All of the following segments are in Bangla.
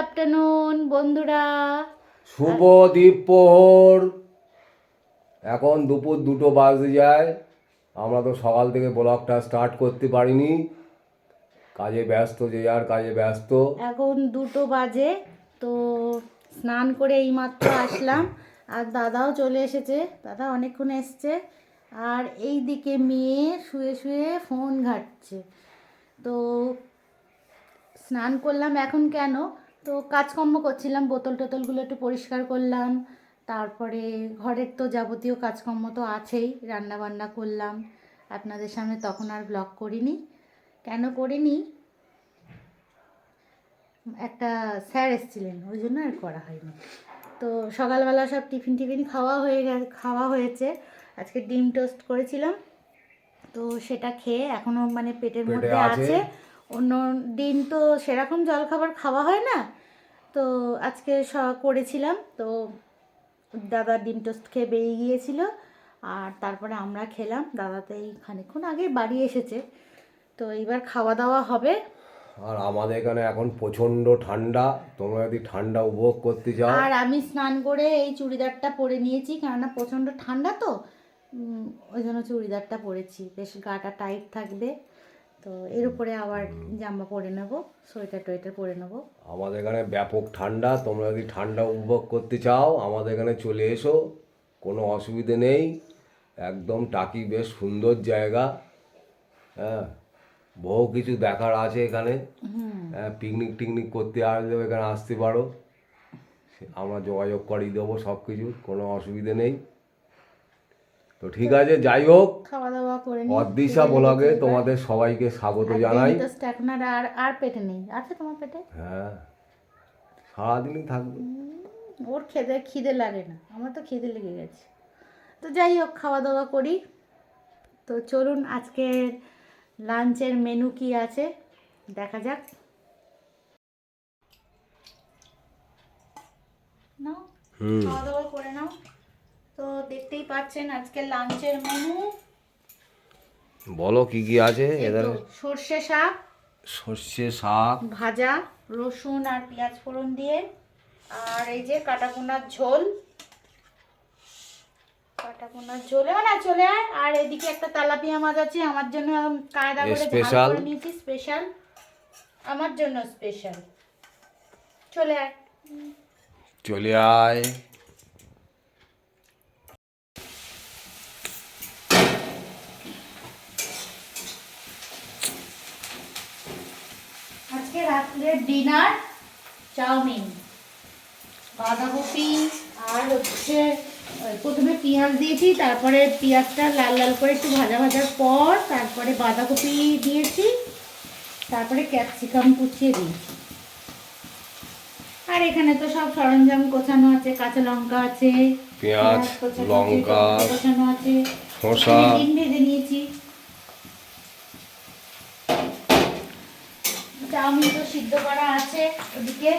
আফটারনুন বন্ধুরা। শুভ দ্বীপহর। এখন দুপুর 2টো বাজে যায়। আমরা তো সকাল থেকে ব্লগটা স্টার্ট করতে পারিনি, কাজে ব্যস্ত, যে যার কাজে ব্যস্ত। এখন 2টো বাজে, তো স্নান করে এইমাত্র আসলাম। আর দাদাও চলে এসেছে, দাদা অনেকক্ষণ এসছে। আর এই দিকে মেয়ে শুয়ে শুয়ে ফোন ঘাঁটছে। তো স্নান করলাম এখন কেন, তো কাজকর্ম করছিলাম, বোতল টোতলগুলো একটু পরিষ্কার করলাম। তারপরে ঘরের তো যাবতীয় কাজকর্ম তো আছেই, রান্না বান্না করলাম। আপনাদের সামনে তখন আর ব্লগ করিনি। কেন করিনি, একটা স্যার এসেছিলেন, ওই জন্য আর করা হয়নি। তো সকালবেলা সব টিফিন খাওয়া হয়েছে। আজকে ডিম টোস্ট করেছিলাম, তো সেটা খেয়ে এখনও মানে পেটের পেটে মধ্যে আছে। আছে। অন্য দিন তো সেরকম জলখাবার খাওয়া হয় না, তো আজকে করেছিলাম। তো দাদা ডিম টোস্ট খেয়ে বেরিয়ে গিয়েছিল, আর তারপরে আমরা খেলাম। দাদা তো এই খানিকক্ষণ আগে বাড়ি এসেছে, তো এইবার খাওয়া দাওয়া হবে। আর আমাদের এখানে এখন প্রচণ্ড ঠান্ডা। তোমরা যদি ঠান্ডা উপভোগ করতে চাও, আর আমি স্নান করে এই চুড়িদারটা পরে নিয়েছি, কেননা প্রচণ্ড ঠান্ডা তো ওই জন্য চুড়িদারটা পরেছি, বেশ গাটা টাইট থাকবে। তো এর উপরে আবার জামা পরে নেবো, সোয়েটার টোয়েটার পরে নেবো। আমাদের এখানে ব্যাপক ঠান্ডা। তোমরা যদি ঠান্ডা উপভোগ করতে চাও, আমাদের এখানে চলে এসো, কোনো অসুবিধে নেই। একদম টাকি বেশ সুন্দর জায়গা। হ্যাঁ, বহু কিছু দেখার আছে এখানে। হ্যাঁ, পিকনিক টিকনিক করতে আসলেও এখানে আসতে পারো। আমরা যোগাযোগ করিয়ে দেবো সব কিছু, কোনো অসুবিধে নেই। তো ঠিক আছে, যাই হোক, খাওয়া দাওয়া করে নিই। অদৃশা ব্লগে তোমাদের সবাইকে স্বাগত জানাই। তো এখন আর পেটে নেই, আছে তোমার পেটে? হ্যাঁ, সারাদিনই থাকবে। ওর খিদে লাগে না, আমার তো খিদে লেগে গেছে। তো যাই হোক, খাওয়া দাওয়া করি। তো চলুন, আজকের লাঞ্চের মেনু কি আছে দেখা যাক। নাও, খাওয়া দাওয়া করে নাও। তো দেখতেই পাচ্ছেন আজকের লাঞ্চের মেনু। বলো কি কি আছে এদের। সর্ষে শাক, সর্ষে শাক ভাজা, রসুন আর পেঁয়াজ ফোড়ন দিয়ে। আর এই যে কাটাপোনার ঝোল, মানে চলে আয়। আর এদিকে একটা তেলাপিয়া মাছ আছে, আমার জন্য কায়দা করে ঝাল করে নিয়েছি, স্পেশাল আমার জন্য, স্পেশাল। চলে আয়, চলে আয়। আজকে রাত্রের ডিনার চাউমিন, বাঁধাকপি আর হচ্ছে প্রথমে পেঁয়াজ দিয়েছি, তারপরে পেঁয়াজটা লাল লাল করে একটু ভাজার পর তারপরে বাঁধাকপি দিয়েছি, তারপরে ক্যাপসিকাম কুচিয়ে দিয়েছি। আর এখানে তো সব সরঞ্জাম গোছানো আছে, কাঁচা লঙ্কা আছে, পেঁয়াজ, লঙ্কা গোছানো আছে, শসা। ডিম ভেজে নিয়েছি। চাউমিন তো সিদ্ধ করা আছে ওদিকে।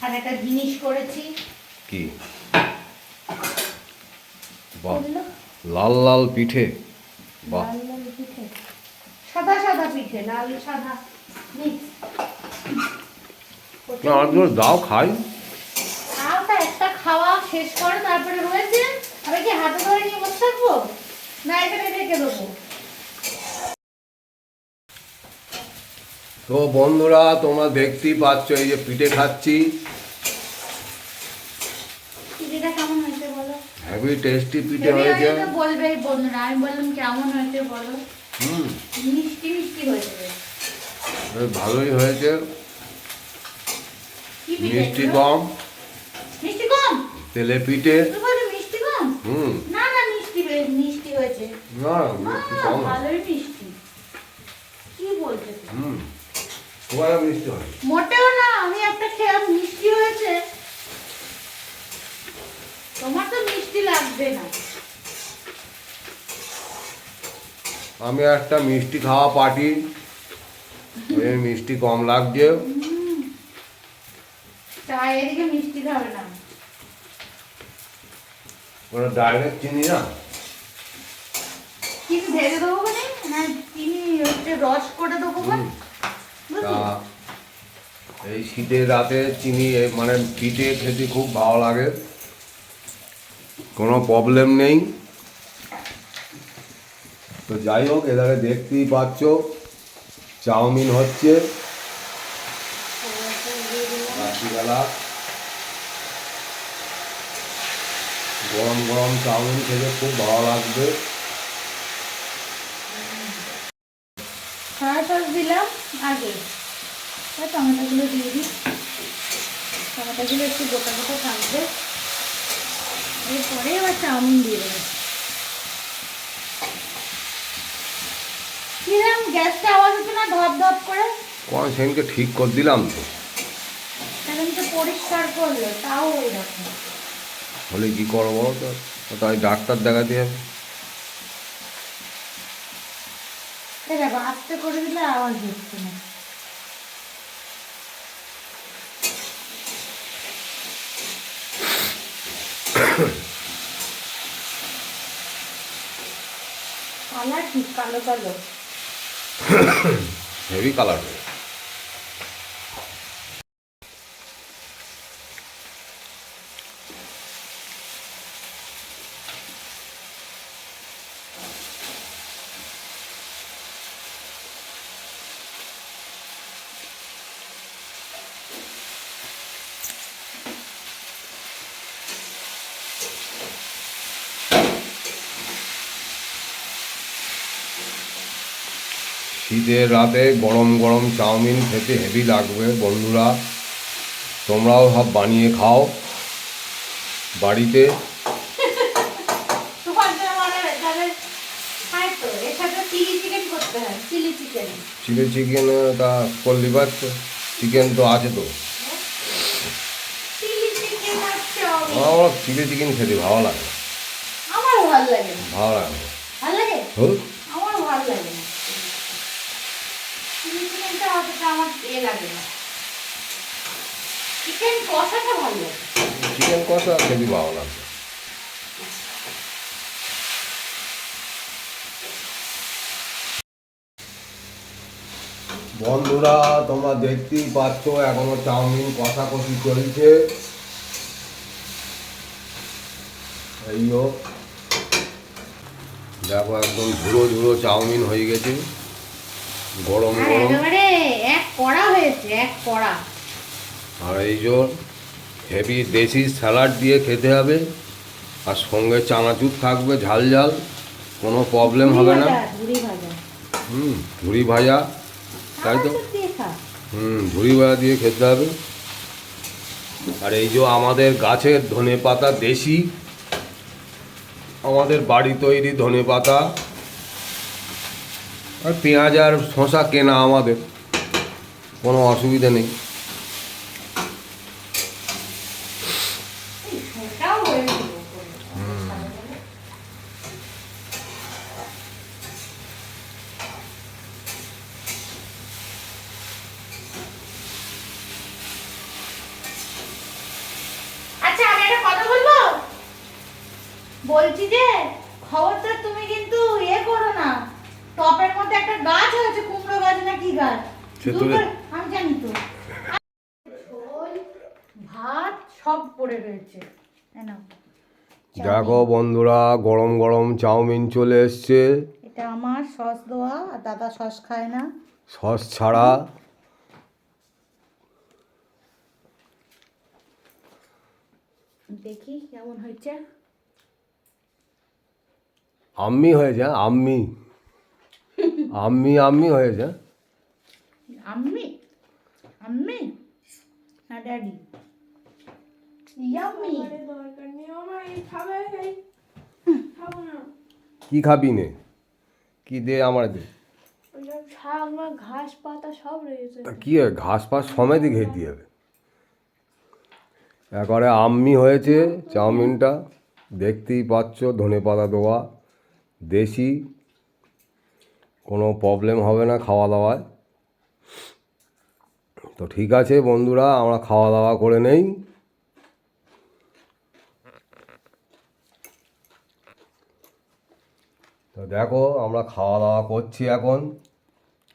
আর একটা জিনিস করেছি, কি? বাহ, লাল লাল পিঠে। বাহ, লাল লাল পিঠে, সাদা সাদা পিঠে, লাল সাদা মিক্স। না আর দাও খাই। আচ্ছা, একটা খাওয়া শেষ করে তারপরে রয়েছে, আমি কি হাতে ধরে নিয়ে বসে থাকবো, না এখানে রেখে দেবো? তো বন্ধুরা, তোমরা দেখতেই পাচ্ছ, এই যে পিঠে খাচ্ছি। পিঠেটা কেমন হয়েছে বলো? হেভি টেস্টি পিঠে হয়েছে। বলবেই বন্ধুরা, আমি বললাম কেমন হয়েছে বলো। হুম, মিষ্টি মিষ্টি হয়েছে, ভালোই হয়েছে। কি পিঠে? মিষ্টি কম, মিষ্টি কম, তেলে পিঠে। তুমি বলো মিষ্টি কম। হুম, না না, মিষ্টি হয়েছে, না মিষ্টি কম। ভালোই মিষ্টি। কি বলছো তুমি? হুম, তোমার মিষ্টি হয়? মোটেও না, আমি একটা খেলাম, মিষ্টি হয়েছে। তোমার তো মিষ্টি লাগবে না। আমি একটা মিষ্টি খাওয়া পার্টি, মিষ্টি কম লাগছে। চায় এদিকে মিষ্টি খাবে না, ওরা ডাইরেক্ট চিনি না। চিনি ঢেলে দেবো, মানে না চিনি হচ্ছে রস করে দেবো। তা এই শীতের রাতে চিনি মানে পিঠে খেতে খুব ভালো লাগে, কোনো প্রবলেম নেই। তো যাই হোক, এধারে দেখতেই পাচ্ছ চাউমিন হচ্ছে রাত্রিবেলা। গরম গরম চাউমিন খেতে খুব ভালো লাগবে। সয়া সস দিলাম আগে, আর টমেটোগুলো দিয়ে দিই। টমেটোগুলো একটু গোটা গোটা থাকবে, এরপরে আবার চাউমিন দিয়ে দেবো। কিরম গ্যাসটা আওয়াজ হচ্ছে না ধপ ধপ করে? কোন সেদিনকে ঠিক করে দিলাম তো, সেদিনকে পরিষ্কার করলো তাও ওই রকম। হলে কি করবো তো, তাই ডাক্তার দেখাতে হবে। এই দেখো আস্তে করে দিলে আওয়াজ হচ্ছে না। কালার কি কালো কালো? Heavy colour. শীতের রাতে গরম গরম চাউমিন খেতে হেভি লাগবে বন্ধুরা, তোমরাও সব বানিয়ে খাও বাড়িতে। তোমার জন্য বানাবে তাহলে? খাই তো, এর সাথে চিলি চিকেন করতে হয়, চিলি চিকেন। চিলি চিকেন তা করলি পারছো, চিকেন তো আছে তো। চিলি চিকেন আর চাউমিন আমার চিলি চিকেন খেতে ভালো লাগে। আমারও ভালো লাগে না। ভালো লাগে না। ভালো লাগে? হুম? আমারও ভালো লাগে না। চিলি চিকেনটা অতটা আমার লাগে না। চিকেন কষাটা ভালো লাগে। চিকেন কষা খেতে ভালো লাগে। বন্ধুরা তোমরা দেখতেই পাচ্ছ এখনো চাউমিন কষাকষি চলছে। এই হোক, দেখো একদম ঝুড়ো ঝুড়ো চাউমিন হয়ে গেছে, গরম আর গরম। একেবারে এক কড়া হয়েছে, এক কড়া। আর এই যে হেভি দেশি স্যালাড দিয়ে খেতে হবে, আর সঙ্গে চানাচুর থাকবে ঝাল ঝাল, কোনো প্রবলেম হবে না। ঝুড়ি ভাজা। ঝুড়ি ভাজা, তাই তো। চানাচুর দিয়ে খা। ঝুড়ি ভাজা দিয়ে খেতে হবে। আর এই যে আমাদের গাছের ধনেপাতা দেশি, আমাদের বাড়ি তৈরি ধনেপাতা, আর পেঁয়াজ আর শসা কেনা আমাদের, কোনো অসুবিধা নেই। এই শসাও হয়েছিল উপরে। আচ্ছা আমি একটা কথা বলবো, বলছি যে খবরদার তুমি কিন্তু করো না। টপের মধ্যে একটা গাছ হয়েছে, কুমড়ো গাছ না কি গাছ, সে দূর তুলে- করে- আমি জানি তো। ঝোল ভাত সব পড়ে রয়েছে। এই নাও। দেখো বন্ধুরা গরম গরম চাউমিন চলে এসছে, এটা আমার সস দেওয়া, আর দাদা সস খায় না। সস ছাড়া। দেখি কেমন হয়েছে। আম্মি হয়েছে, আম্মি আম্মি আম্মি হয়েছে। আম্মি আম্মি না ড্যাডি? ইয়াম্মি। দরকার নেই আমার, এই খাবে এই খাবো না। কি খাবি নে, কি দে আমার দে। ওইসব শাক বা ঘাস পাতা সব রয়েছে। কি হয়, ঘাস ফাস সমেত খেতে হবে। একবারে আম্মি হয়েছে চাউমিনটা, দেখতেই পাচ্ছ ধনেপাতা দেওয়া, দেশি, কোনো প্রবলেম হবে না খাওয়া দাওয়ায়। তো ঠিক আছে বন্ধুরা, আমরা খাওয়া দাওয়া করে নেই। তো দেখো আমরা খাওয়া দাওয়া করছি এখন।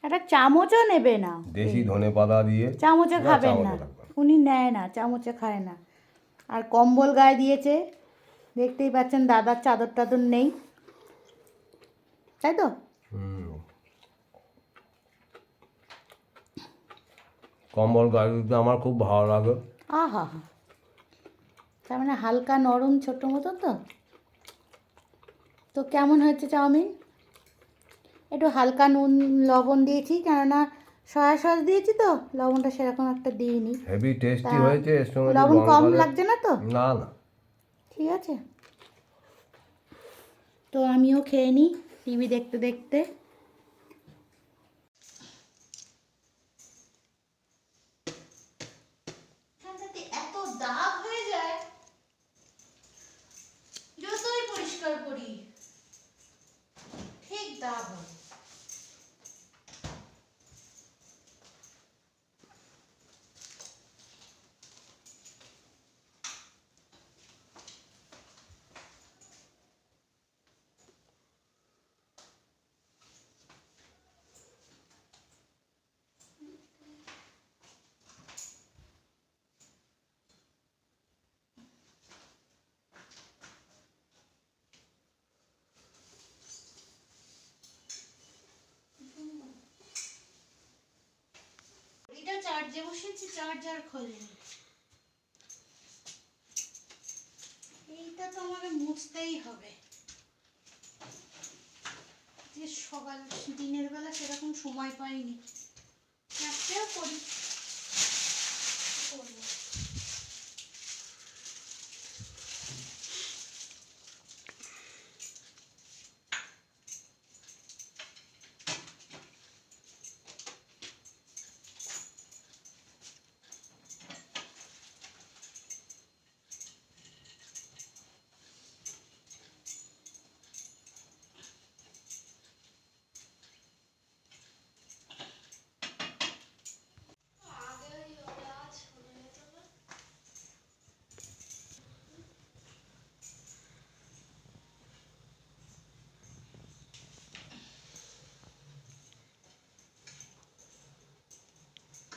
একটা চামচও নেবে না, দেশি ধনে পাতা দিয়ে। চামচে না, খাবেন না, চামচে লাগবে না। উনি নেয় না, চামচে খায় না। আর কম্বল গায়ে দিয়েছে, দেখতেই পাচ্ছেন দাদার চাদর টাদর নেই, তাই তো? কম্বল গায়ে দিতে আমার খুব ভালো লাগে। আহা হা, তার মানে হালকা নরম ছোটো মতো তো। তো কেমন হয়েছে চাউমিন? একটু হালকা নুন লবণ দিয়েছি, কেননা সয়া সস দিয়েছি তো, লবণটা সেরকম একটা দিইনি। হেভি টেস্টি তা হয়েছে, এর সঙ্গে একটু লবণ কম লঙ্কা দে। লাগছে না তো? না না, ঠিক আছে, তো আমিও খেয়ে নিই টিভি দেখতে দেখতে। এত দাগ হয়ে যায় যতই পরিষ্কার করি, ঠিক দাগ হয়। এটা চার্জে বসেছি, চার্জার খোলেনি। এইটা তো আমাকে মুছতেই হবে, যে সকাল দিনের বেলা সেরকম সময় পাইনি, রাত্রেও করি, করবো।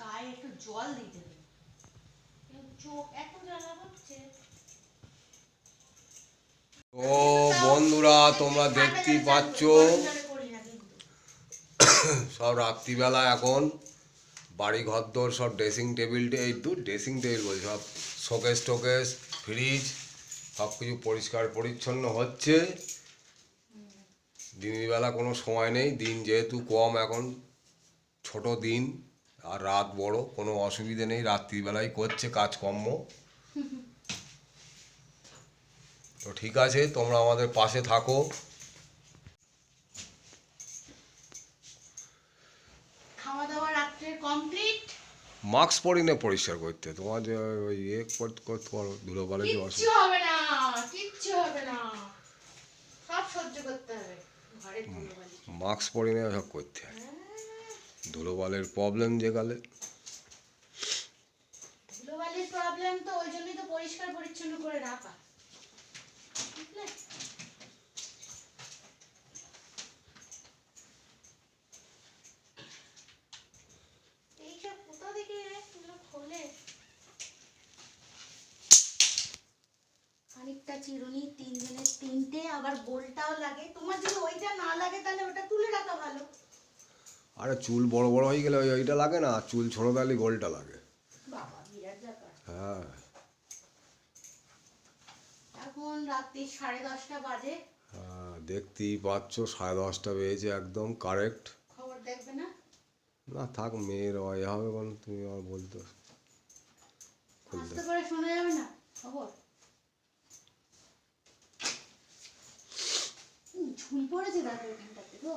গায়ে একটু জল দিতে হবে, চোখ এত জ্বালা করছে। তো বন্ধুরা তোমরা দেখতেই পাচ্ছ, সব রাত্রিবেলা এখন বাড়ি ঘরদোর সব ড্রেসিং টেবিল, এই তো ড্রেসিং টেবিল বলছি, সব শোকেস টোকেস ফ্রিজ সব কিছু পরিষ্কার পরিচ্ছন্ন হচ্ছে। দিনের বেলা কোনো সময় নেই, দিন যেহেতু কম এখন, ছোট দিন আর রাত বড়, কোনো অসুবিধে নেই, রাত্রিবেলাই করছে কাজকর্ম। তো ঠিক আছে, তোমরা আমাদের পাশে থাকো। খাওয়া দাওয়া রাত্রে কমপ্লিট। মাস্ক পরি না পরিষ্কার করতে, তোমার যে ওই ইয়ে করতে পারো, ধুলোবালি যে কিচ্ছু হবে না, কিচ্ছু হবে না, সব সহ্য করতে হবে। ঘরে ধুলোবালি, মাস্ক পরি না সব করতে হয়, ধুলোবালির প্রবলেম যেকালে। ধুলোবালির প্রবলেম তো ওই জন্যই তো পরিষ্কার পরিচ্ছন্ন করে রাখা, বুঝলে? এইসব কোথা থেকে এগুলো খোলে? খানিকটা চিরুনি, তিনজনের তিনটে, আবার গোলটাও লাগে। তোমার যদি ওইটা না লাগে তাহলে ওটা তুলে রাখা ভালো। আরে চুল বড় বড় হয়ে গেলে ওইটা লাগে না, চুল ছোট তাহলে গোলটা লাগে। বাবা বিরাট ব্যাপার। হ্যাঁ, এখন রাত্রি 10:30 বাজে। হ্যাঁ দেখতেই পাচ্ছ 10:30 বেজেছে, একদম কারেক্ট। খবর দেখবে না? না থাক, মেয়ের এ হবে কোন, তুমি আমার বলতে খুলতে। আস্তে করে শোনা যাবে না খবর? ঝুল পড়েছে দাদা ওখানটাতে তো।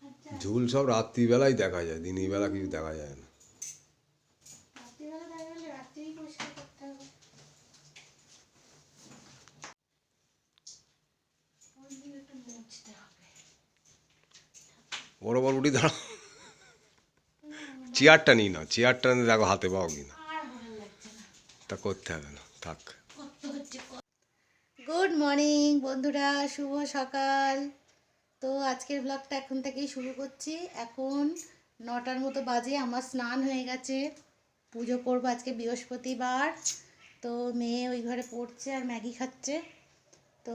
আচ্ছা, ঝুল সব রাত্রিবেলাই দেখা যায়, দিনের বেলা কিছু দেখা যায় না। রাত্রিবেলা দেখা গেলে রাত্রেই পরিষ্কার করতে হবে। ওই দিন একটু মুছতে হবে। বড় বড় উঠি দাঁড়াও, চেয়ারটা নিই না, চেয়ারটা নিয়ে দেখো হাতে পাও কিনা। আর ভালো লাগছে না, তা করতে হবে না, থাক। গুড মর্নিং বন্ধুরা, শুভ সকাল। তো আজকের ব্লগটা এখন থেকেই শুরু করছি। এখন 9টার মতো বাজে, আমার স্নান হয়ে গেছে, পুজো করবো আজকে বৃহস্পতিবার। তো মেয়ে ওই ঘরে পড়ছে আর ম্যাগি খাচ্ছে। তো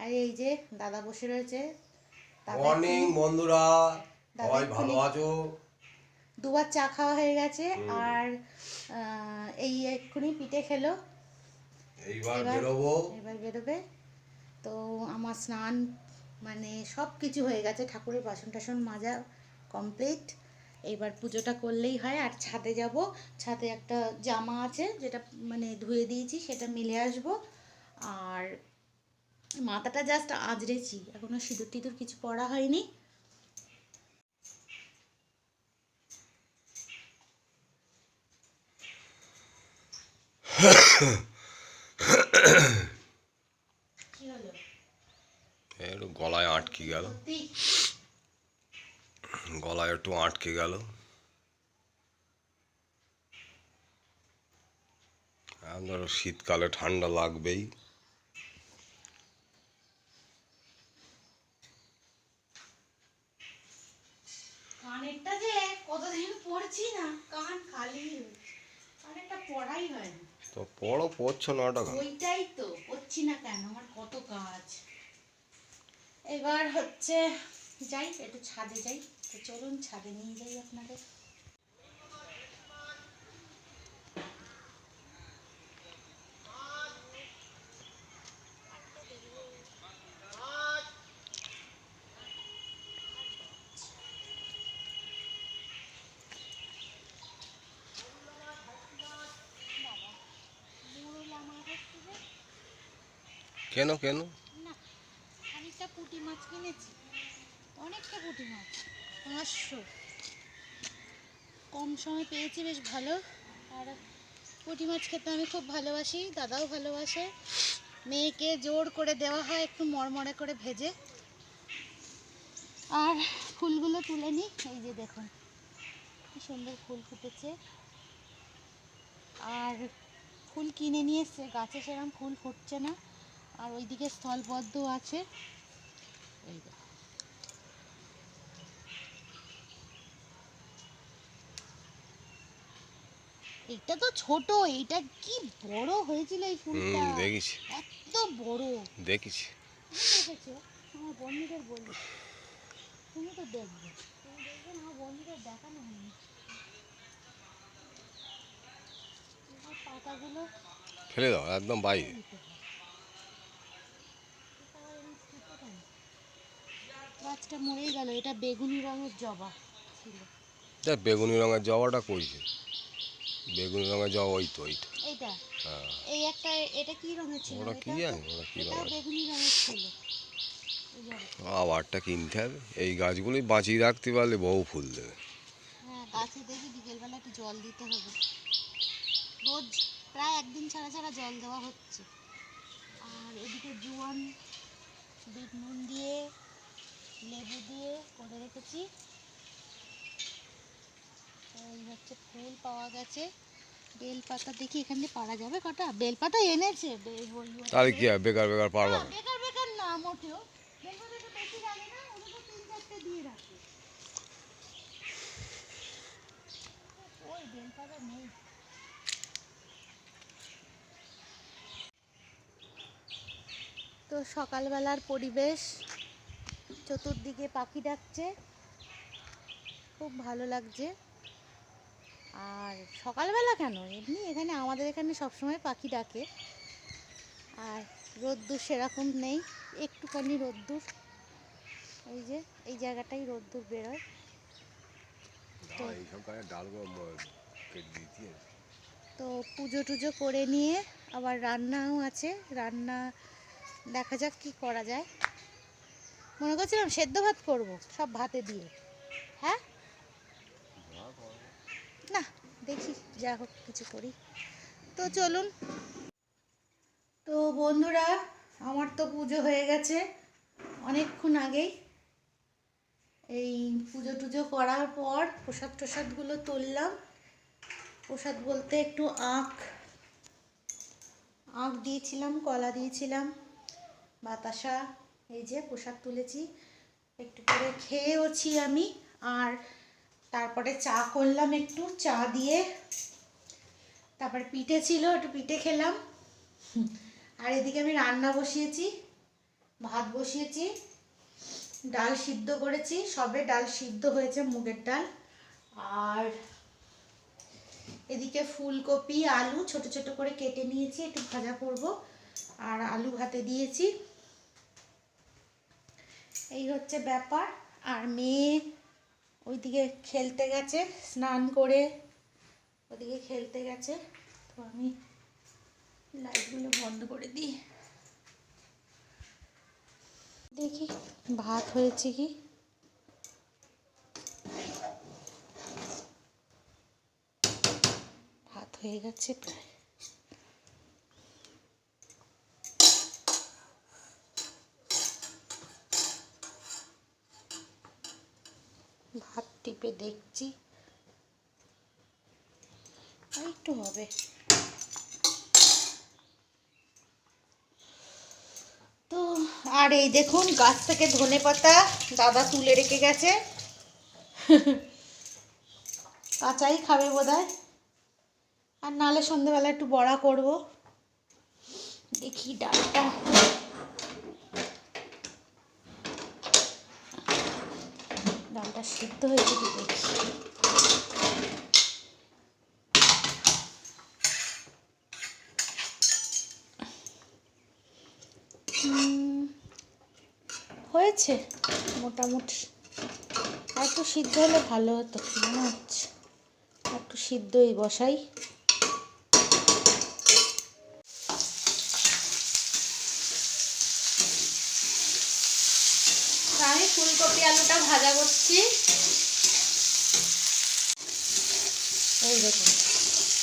আর এই যে দাদা বসে রয়েছে। মর্নিং বন্ধুরা, সবাই ভালো আছো? দুবার চা খাওয়া হয়ে গেছে আর এই এক্ষুনি পিঠে খেলো। এইবার বেরোবো। এবার বেরোবে। তো আমার স্নান মানে সব কিছু হয়ে গেছে, ঠাকুরের বাসন টাসন মাজা কমপ্লিট। এবার পুজোটা করলেই হয়। আর ছাদে যাব, ছাদে একটা জামা আছে যেটা মানে ধুয়ে দিয়েছি, সেটা মিলে আসব। আর মাথাটা জাস্ট আঁচড়েছি, এখনও সিঁদুর টিঁদুর কিছু পরা হয়নি। কি হলো? একটু গলায় আটকে গেল, গলায় একটু আটকে গেল। ধরো শীতকালে ঠান্ডা লাগবেই। কানেরটা যে কতদিন পড়ছি না, কান খালি কানেরটা পড়াই হয় না। তো পড়ো, পড়ছো 9 টাকা। ওইটাই তো পড়ছি না কেন, আমার কত কাজ। এবার হচ্ছে যাই একটু ছাদে যাই। তো চলুন ছাদে নিয়ে যাই আপনাদের। কেন কেন? না, খানিকটা পুঁটি মাছ কিনেছি, অনেকটা পুঁটি মাছ, 500 কম সময় পেয়েছি, বেশ ভালো। আর পুঁটি মাছ খেতে আমি খুব ভালোবাসি, দাদাও ভালোবাসে। মেয়েকে জোর করে দেওয়া হয় একটু মরমরে করে ভেজে। আর ফুলগুলো তুলে নিই, এই যে দেখুন কি সুন্দর ফুল ফুটেছে। আর ফুল কিনে নিয়ে এসছে, গাছে সেরকম ফুল ফুটছে না। আর ওইদিকে স্থলপদ্ম আছে, এই দেখুন। এটা তো ছোট, এইটা কি বড় হয়েছিল এই ফুলটা, দেখেছি, এত বড় দেখেছি। দেখেছো? আমার বন্ধুদের বলি, তুমি তো দেখবে, তুমি দেখবে না, আমার বন্ধুদের দেখানো হয়নি। এই পাতাগুলো ফেলে দাও একদম বাইরে। দিতে হয়। এটা আবার এরকম ছোটো কেন? গাছটা মরেই গেল। এটা বেগুনি রঙের জবা ছিল। দেখ বেগুনি রঙের জবাটা কইছে, বেগুনি রঙের জবা ওই তো ওইটা। এইটা হ্যাঁ, এই একটা, এটা কি রঙের ছিল? ওরা কি জানি ওরা কি এটাও রঙের। বেগুনি রঙের ছিল। এই জবাটা। আবারটা কিনতে হবে। এই গাছগুলি বাঁচিয়ে রাখতে পারলে বহু ফুল দেবে। হ্যাঁ, গাছে দেখি বিকেলবেলা একটু জল দিতে হবে। রোজ প্রায় একদিন ছাড়া ছাড়া জল দেওয়া হচ্ছে। আর এদিকে জোয়ান বিট নুন দিয়ে লেবু দিয়ে করে রেখেছি। এই হচ্ছে ফুল পাওয়া গেছে। বেলপাতা দেখি এখান দিয়ে পারা যাবে কটা? বেলপাতা এনেছে তাহলে কি হবে, বেকার বেকার পারবা না। বেকার বেকার না মোটেও। বেলপাতা তো বেশি লাগে না, ওরা তো 3-4টে দিয়ে রাখে। ওই বেলপাতা নেই। তো সকালবেলার পরিবেশ, চতুর্দিকে পাখি ডাকছে, খুব ভালো লাগছে। আর সকালবেলা কেন, এমনি এখানে আমাদের এখানে সবসময় পাখি ডাকে। আর রোদ্দুর সেরকম নেই, একটুখানি রোদ্দুর, ওই যে এই জায়গাটাই রোদ্দুর বেরোয়। তো তো পুজো টুজো করে নিয়ে আবার রান্নাও আছে, রান্না দেখা যাক কি করা যায়। মনে করছিলাম সেদ্ধ ভাত করব সব ভাতে দিয়ে। হ্যাঁ, না দেখি যা হোক কিছু করি। তো চলুন। তো বন্ধুরা, আমার তো পুজো হয়ে গেছে অনেকক্ষণ আগেই। এই পুজো টুজো করার পর প্রসাদ টসাদগুলো তুললাম। প্রসাদ বলতে একটু আখ দিয়েছিলাম, কলা দিয়েছিলাম, বাতাসা, এই যে প্রসাদ তুলেছি, একটু করে খেয়েওছি আমি। আর তারপরে চা করলাম, একটু চা দিয়ে। তারপরে পিঠে ছিল, একটু পিঠে খেলাম। আর এদিকে আমি রান্না বসিয়েছি, ভাত বসিয়েছি, ডাল সিদ্ধ করেছি, সবে ডাল সিদ্ধ হয়েছে, মুগের ডাল। আর এদিকে ফুলকপি আলু ছোট ছোট করে কেটে নিয়েছি, একটু ভাজা করব। আর আলু ভাতে দিয়েছি। এই হচ্ছে ব্যাপার। আর মেয়ে ওইদিকে খেলতে গেছে, স্নান করে ওদিকে খেলতে গেছে। তো আমি লাইটগুলো বন্ধ করে দিই, দেখি ভাত হয়েছে কি। ভাত হয়ে গেছে প্রায়। ভাত টিপে দেখছি, আর একটু হবে। তো আর এই দেখুন, গাছ থেকে ধনেপাতা দাদা তুলে রেখে গেছে। কাঁচাই খাবে বোধহয়, আর নালে সন্ধ্যেবেলা একটু বড়া করব। দেখি ডালটা, ডালটা সিদ্ধ হয়েছে কি দেখি। হয়েছে মোটামুটি, আর একটু সিদ্ধ হলে ভালো হতো মনে হচ্ছে। একটু সিদ্ধই বসাই। আমি ফুলকপি আলুটা ভাজা করছি। এই দেখুন,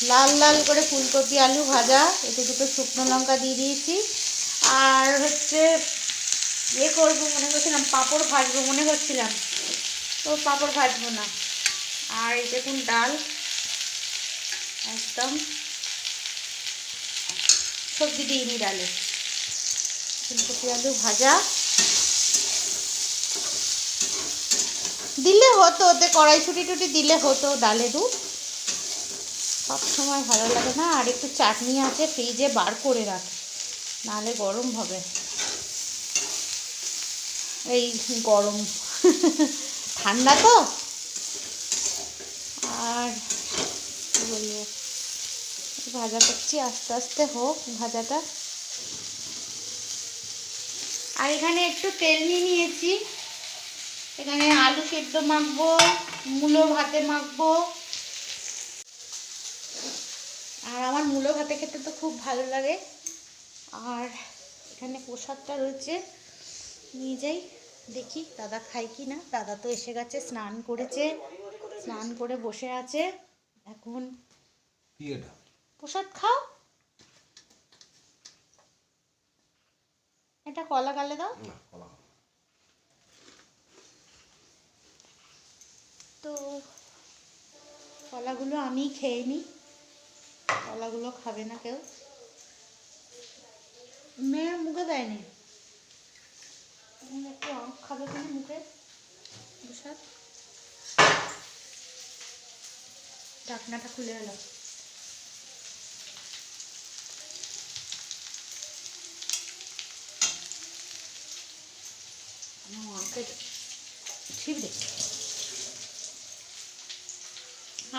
লাল লাল করে ফুলকপি আলু ভাজা। এতে দুটো শুকনো লঙ্কা দিয়ে দিয়েছি। আর হচ্ছে করবো মনে করছিলাম, পাঁপড় ভাজবো মনে করছিলাম, তো পাঁপড় ভাজবো না। আর এই দেখুন ডাল, একদম সবজি দিইনি ডালে, ফুলকপি আলু ভাজা দিলে হতো, ওতে কড়াইশুঁটি টুটি দিলে হতো ডালেরও। সব সময় ভালো লাগে না। আর একটু চাটনি আছে ফ্রিজে, বার করে রাখি, নাহলে গরম হবে। এই গরম ঠান্ডা তো। আর কি বলবো, ভাজা করছি, আস্তে আস্তে হোক ভাজাটা। আর এখানে একটু তেল নিয়ে নিয়েছি, এখানে আলু সেদ্ধ মাখবো, মূলো ভাতে মাখবো। আর আমার মূলো ভাতে খেতে তো খুব ভালো লাগে। আর এখানে প্রসাদটা রয়েছে, নিয়ে যাই, দেখি দাদা খায় কি না। দাদা তো এসে গেছে, স্নান করেছে, স্নান করে বসে আছে এখন। প্রসাদ খাও, এটা কলা গালে দাও। তো কলাগুলো আমি খেয়ে নিই, কলাগুলো খাবে না কেউ। মেয়ের মুখে দেয়নি, একটু আখ খাবে কেন মুখে। প্রসাদ, ঢাকনাটা খুলে গেল।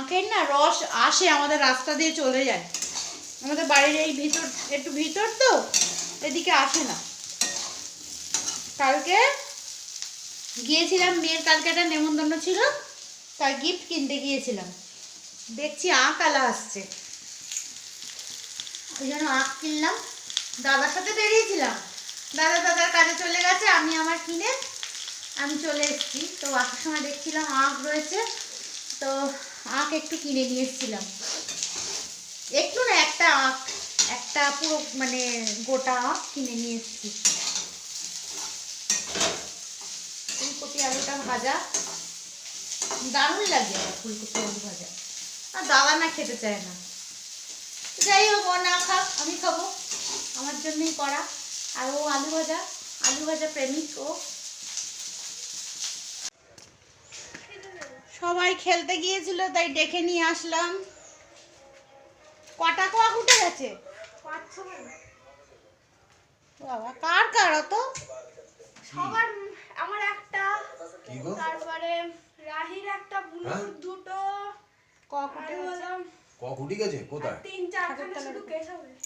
আখের না রস আসে আমাদের রাস্তা দিয়ে চলে যায়, আমাদের বাড়ির এই ভিতর, একটু ভিতর তো, এদিকে আসে না। কালকে গিয়েছিলাম, মেয়ের কালকে একটা নেমন্তন্ন ছিল, তার গিফট কিনতে গিয়েছিলাম, দেখছি আখ আলা আসছে, ওই জন্য আখ কিনলাম। দাদার সাথে বেরিয়েছিলাম, দাদার কাজে চলে গেছে, আমি আমার কিনে আমি চলে এসেছি। তো আসার সময় দেখছিলাম আখ রয়েছে, তো আখ একটু কিনে নিয়ে এসেছিলাম। একটু না, একটা আখ, একটা পুরো মানে গোটা আখ কিনে নিয়ে এসেছি। ফুলকপি আলুটা ভাজা দারুণ লাগে আমার, ফুলকপি আলু ভাজা। আর দাদা না খেতে চায় না, যাই হোক, ও না খাক, আমি খাবো, আমার জন্যই করা। আর ও আলু ভাজা আলু ভাজা প্রেমিক ও। সবাই খেলতে গিয়েছিল তাই ডেকে নিয়ে আসলাম। কটা কোয়া উঠে গেছে? 5-6 বার। বাবা কার কার অত? সবার আমার একটা, তারপরে রাহির একটা, বুনুর দুটো, কক আর উঠে গেছে? হলো কক উঠে গেছে কোথায়? 3-4খানা শুধু কেশবের।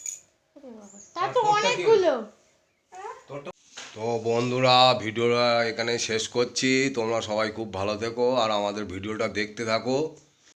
তা তো অনেকগুলো। তো বন্ধুরা ভিডিওটা এখানে শেষ করছি, তোমরা সবাই খুব ভালো থেকো আর আমাদের ভিডিওটা দেখতে থাকো।